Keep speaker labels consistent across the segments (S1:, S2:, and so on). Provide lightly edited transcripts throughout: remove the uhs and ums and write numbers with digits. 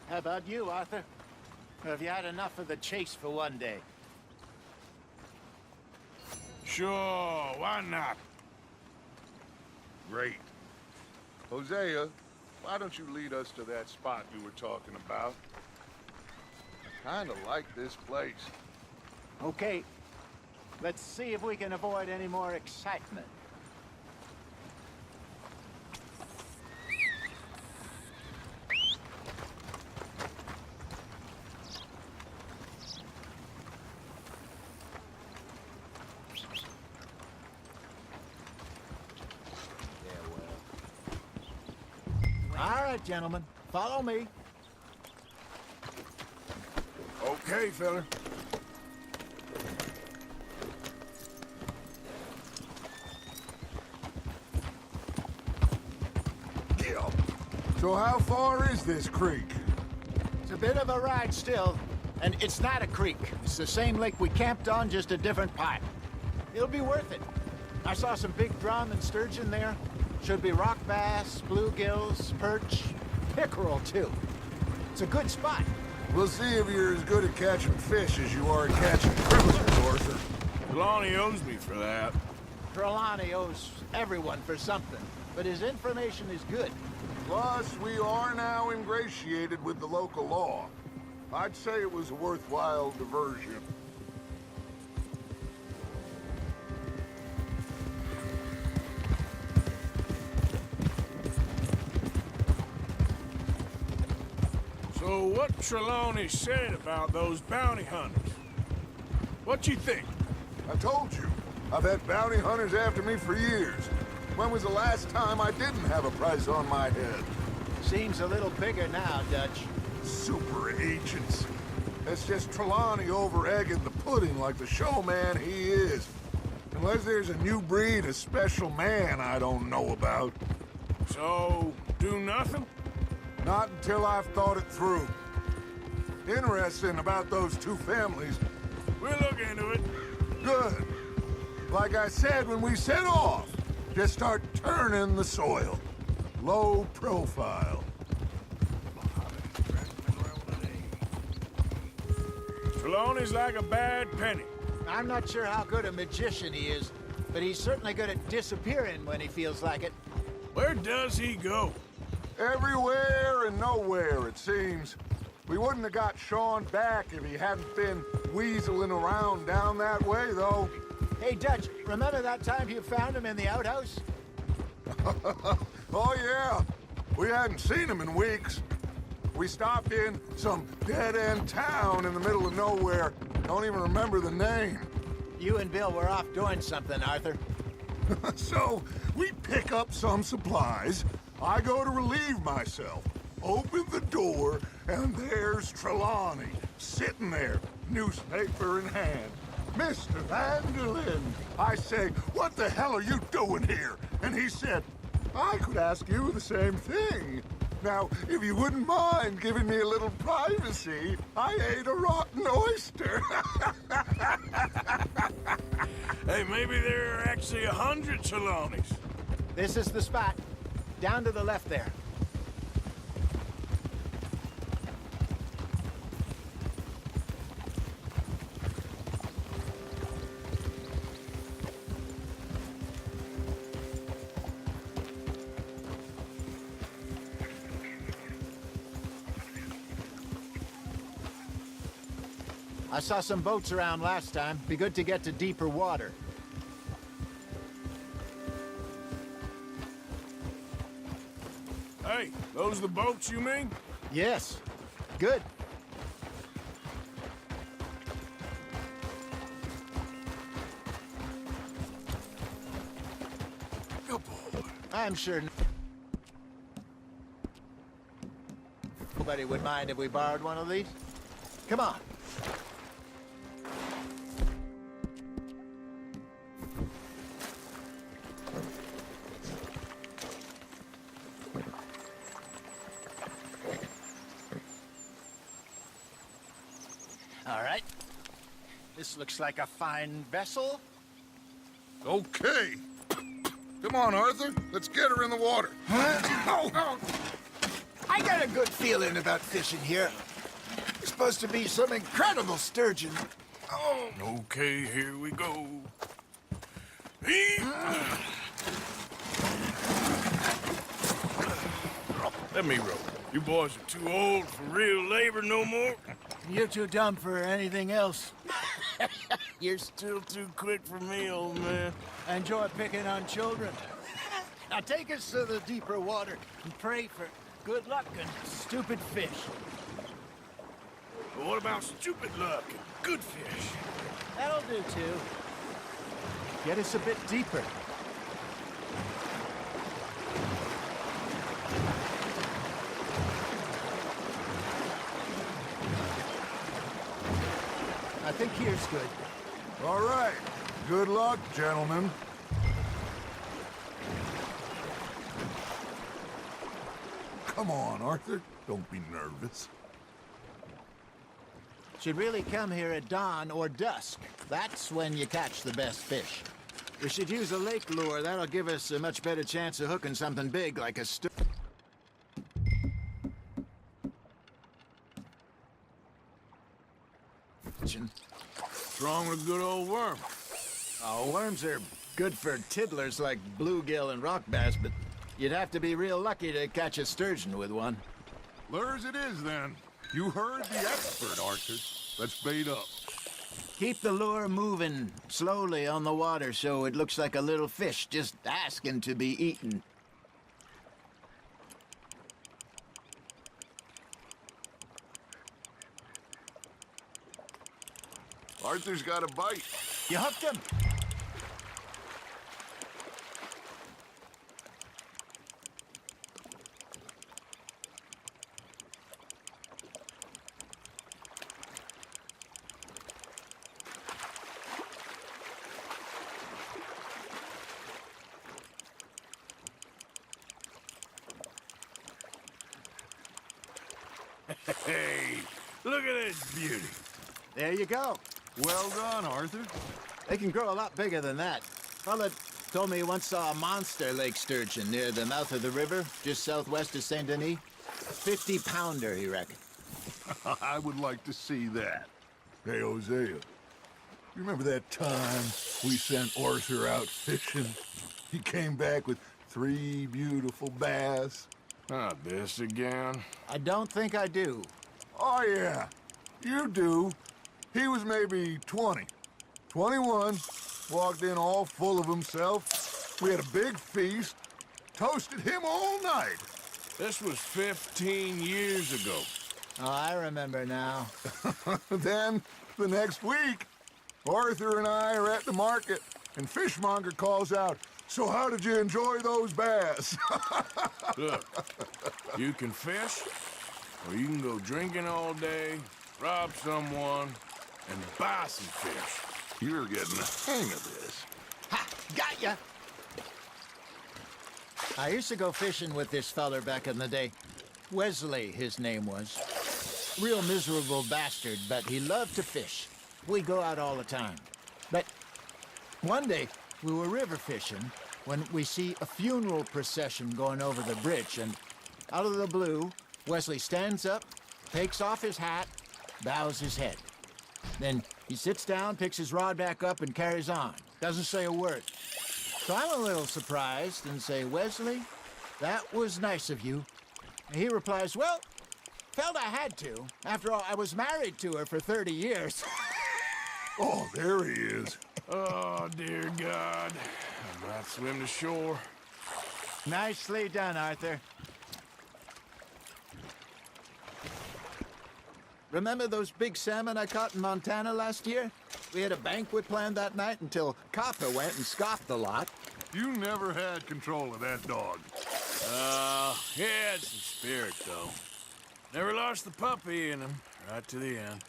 S1: How about you, Arthur? Or have you had enough of the chase for one day?
S2: Sure, why not?
S3: Great. Hosea, why don't you lead us to that spot you were talking about? I kinda like this place.
S1: Okay. Let's see if we can avoid any more excitement. All right, gentlemen. Follow me.
S2: Okay, fella.
S3: Yeah. So how far is this creek?
S1: It's a bit of a ride still, and it's not a creek. It's the same lake we camped on, just a different pipe. It'll be worth it. I saw some big drum and sturgeon there. Should be rock bass, bluegills, perch, pickerel too. It's a good spot.
S3: We'll see if you're as good at catching fish as you are at catching criminals, Arthur.
S2: Trelawney owes me for that.
S1: Trelawney owes everyone for something, but his information is good.
S3: Plus, we are now ingratiated with the local law. I'd say it was a worthwhile diversion.
S2: So what Trelawney said about those bounty hunters? What you think?
S3: I told you, I've had bounty hunters after me for years. When was the last time I didn't have a price on my head?
S1: Seems a little bigger now, Dutch.
S3: Super agents. That's just Trelawney over-egging the pudding like the showman he is. Unless there's a new breed of special man I don't know about.
S2: So, do nothing?
S3: Not until I've thought it through. Interesting about those two families.
S2: We'll look into it.
S3: Good. Like I said when we set off, just start turning the soil. Low profile.
S2: Trelawney's like a bad penny.
S1: I'm not sure how good a magician he is, but he's certainly good at disappearing when he feels like it.
S2: Where does he go?
S3: Everywhere and nowhere, it seems. We wouldn't have got Sean back if he hadn't been weaseling around down that way, though.
S1: Hey, Dutch, remember that time you found him in the outhouse?
S3: Oh, yeah. We hadn't seen him in weeks. We stopped in some dead-end town in the middle of nowhere. Don't even remember the name.
S1: You and Bill were off doing something, Arthur.
S3: So, we pick up some supplies. I go to relieve myself. Open the door, and there's Trelawney, sitting there, newspaper in hand. Mr. Vanderlyn. I say, what the hell are you doing here? And he said, I could ask you the same thing. Now, if you wouldn't mind giving me a little privacy, I ate a rotten oyster.
S2: Hey, maybe there are actually 100 Trelawneys.
S1: This is the spot. Down to the left there. I saw some boats around last time. Be good to get to deeper water.
S2: Hey, those the boats you mean?
S1: Yes. Good.
S2: Good boy.
S1: I'm sure nobody would mind if we borrowed one of these. Come on. All right. This looks like a fine vessel.
S3: Okay. Come on, Arthur. Let's get her in the water.
S1: I I got a good feeling about fishing here. There's supposed to be some incredible sturgeon. Oh,
S2: Okay, here we go. Heave! Let me row. You boys are too old for real labor no more.
S1: you're too dumb for anything else.
S2: You're still too quick for me, old man.
S1: I enjoy picking on children. Now take us to the deeper water and pray for good luck and stupid fish.
S2: But what about stupid luck and good fish?
S1: That'll do, too. Get us a bit deeper. I think here's good.
S3: All right. Good luck, gentlemen. Come on, Arthur. Don't be nervous.
S1: Should really come here at dawn or dusk. That's when you catch the best fish. We should use a lake lure. That'll give us a much better chance of hooking something big like a sturgeon.
S2: What's wrong with a good old worm?
S1: Oh, worms are good for tiddlers like bluegill and rock bass, but you'd have to be real lucky to catch a sturgeon with one.
S3: Lures it is, then. You heard the expert, Arthur. Let's bait up.
S1: Keep the lure moving slowly on the water so it looks like a little fish just asking to be eaten.
S3: Arthur's got a bite.
S1: You hooked him?
S2: Hey, look at this beauty.
S1: There you go.
S3: Well done, Arthur.
S1: They can grow a lot bigger than that. Fella told me he once saw a monster lake sturgeon near the mouth of the river, just southwest of Saint Denis. 50-pounder, he reckoned.
S3: I would like to see that. Hey, Hosea. You remember that time we sent Arthur out fishing? He came back with 3 beautiful bass.
S2: Not this again.
S1: I don't think I do.
S3: Oh, yeah. You do. He was maybe 20. 21. Walked in all full of himself. We had a big feast. Toasted him all night.
S2: This was 15 years ago.
S1: Oh, I remember now.
S3: Then, the next week, Arthur and I are at the market, and Fishmonger calls out, "So how did you enjoy those bass?"
S2: Look, you can fish, or you can go drinking all day, rob someone, and buy some fish.
S3: You're getting the hang of this.
S1: Ha! Got ya! I used to go fishing with this feller back in the day. Wesley, his name was. Real miserable bastard, but he loved to fish. We go out all the time. But one day, we were river fishing when we see a funeral procession going over the bridge, and out of the blue, Wesley stands up, takes off his hat, bows his head. Then he sits down, picks his rod back up, and carries on. Doesn't say a word. So I'm a little surprised and say, "Wesley, that was nice of you." And he replies, "Well, felt I had to. After all, I was married to her for 30 years.
S3: Oh, there he is.
S2: Oh, dear God. I might swim to shore.
S1: Nicely done, Arthur. Remember those big salmon I caught in Montana last year? We had a banquet planned that night until Copper went and scoffed the lot.
S3: You never had control of that dog.
S2: He had some spirit, though. Never lost the puppy in him, right to the end.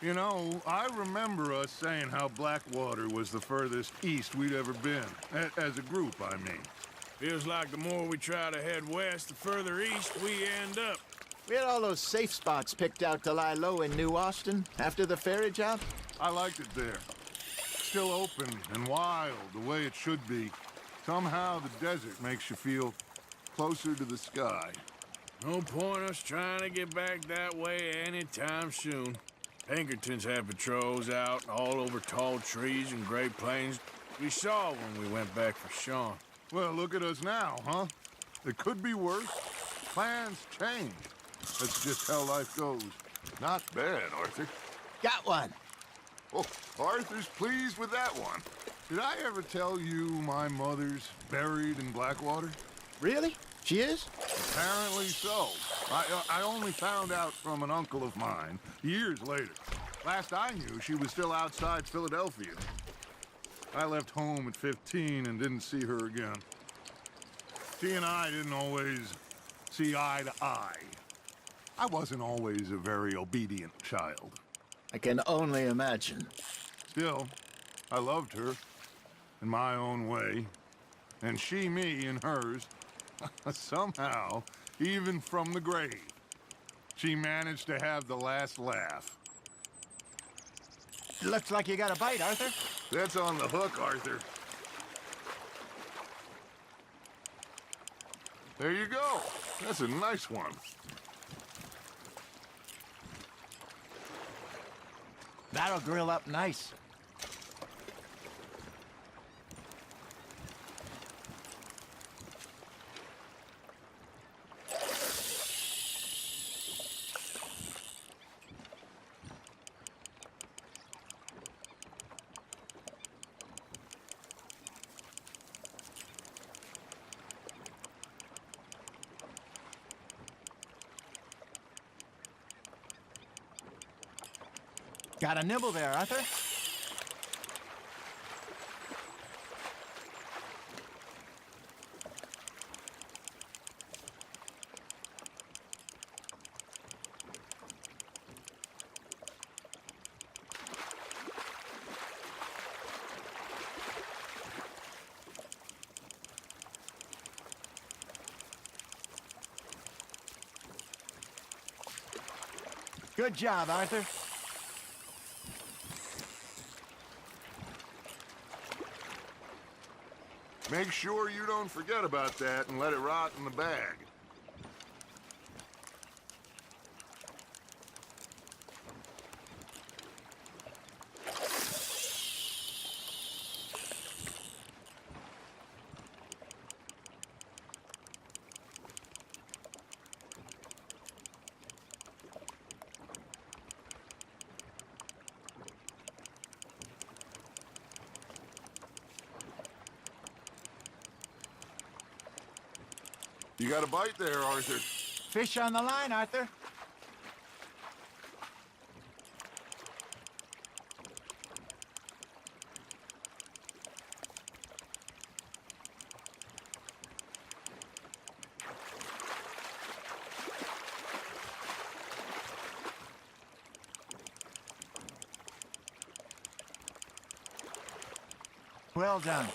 S3: You know, I remember us saying how Blackwater was the furthest east we'd ever been. As a group, I mean.
S2: Feels like the more we try to head west, the further east we end up.
S1: We had all those safe spots picked out to lie low in New Austin after the ferry job.
S3: I liked it there. Still open and wild, the way it should be. Somehow the desert makes you feel closer to the sky.
S2: No point us trying to get back that way anytime soon. Pinkertons had patrols out all over tall trees and Great Plains. We saw when we went back for Sean.
S3: Well, look at us now, huh? It could be worse. Plans change. That's just how life goes. Not bad, Arthur.
S1: Got one.
S3: Oh, Arthur's pleased with that one. Did I ever tell you my mother's buried in Blackwater?
S1: Really? She is?
S3: Apparently so. I only found out from an uncle of mine years later. Last I knew, she was still outside Philadelphia. I left home at 15 and didn't see her again. She and I didn't always see eye to eye. I wasn't always a very obedient child.
S1: I can only imagine.
S3: Still, I loved her in my own way, and she me in hers. Somehow, even from the grave, she managed to have the last laugh.
S1: Looks like you got a bite, Arthur.
S3: That's on the hook, Arthur. There you go. That's a nice one.
S1: That'll grill up nice. Got a nibble there, Arthur. Good job, Arthur.
S3: Make sure you don't forget about that and let it rot in the bag. You got a bite there, Arthur.
S1: Fish on the line, Arthur. Well done.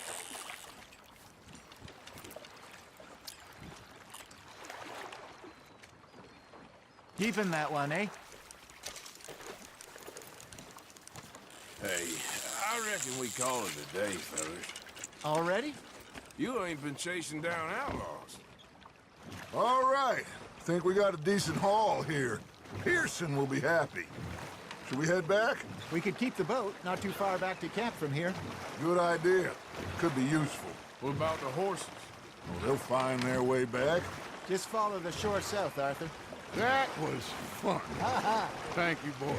S1: Keeping that one, eh?
S2: Hey, I reckon we call it a day, fellas.
S1: Already?
S2: You ain't been chasing down outlaws.
S3: All right. Think we got a decent haul here. Pearson will be happy. Should we head back?
S1: We could keep the boat, not too far back to camp from here.
S3: Good idea. Could be useful.
S2: What about the horses?
S3: Well, they'll find their way back.
S1: Just follow the shore south, Arthur.
S3: That was fun. Thank you, boys.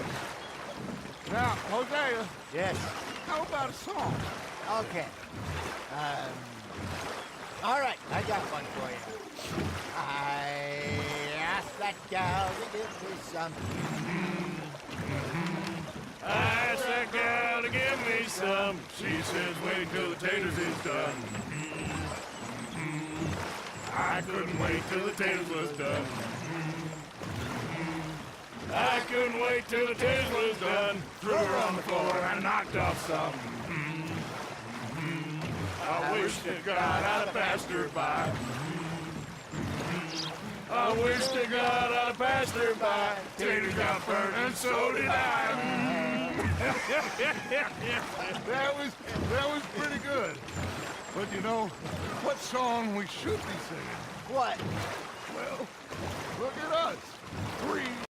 S3: Now, Hosea,
S1: Yes.
S3: how about a song?
S1: Okay. All right, I got one for you. I asked that gal to give me some.
S2: I asked that gal to give me some. She says wait till the taters is done. I couldn't wait till the taters was done. I couldn't wait till the taters was done. Threw her on the floor and knocked off some. I wish to God I'd have passed her by. I wish to God I'd have passed her by. Taters got burned and so did I.
S3: That was pretty good. But you know, what song we should be singing?
S1: What?
S3: Well, look at us. Three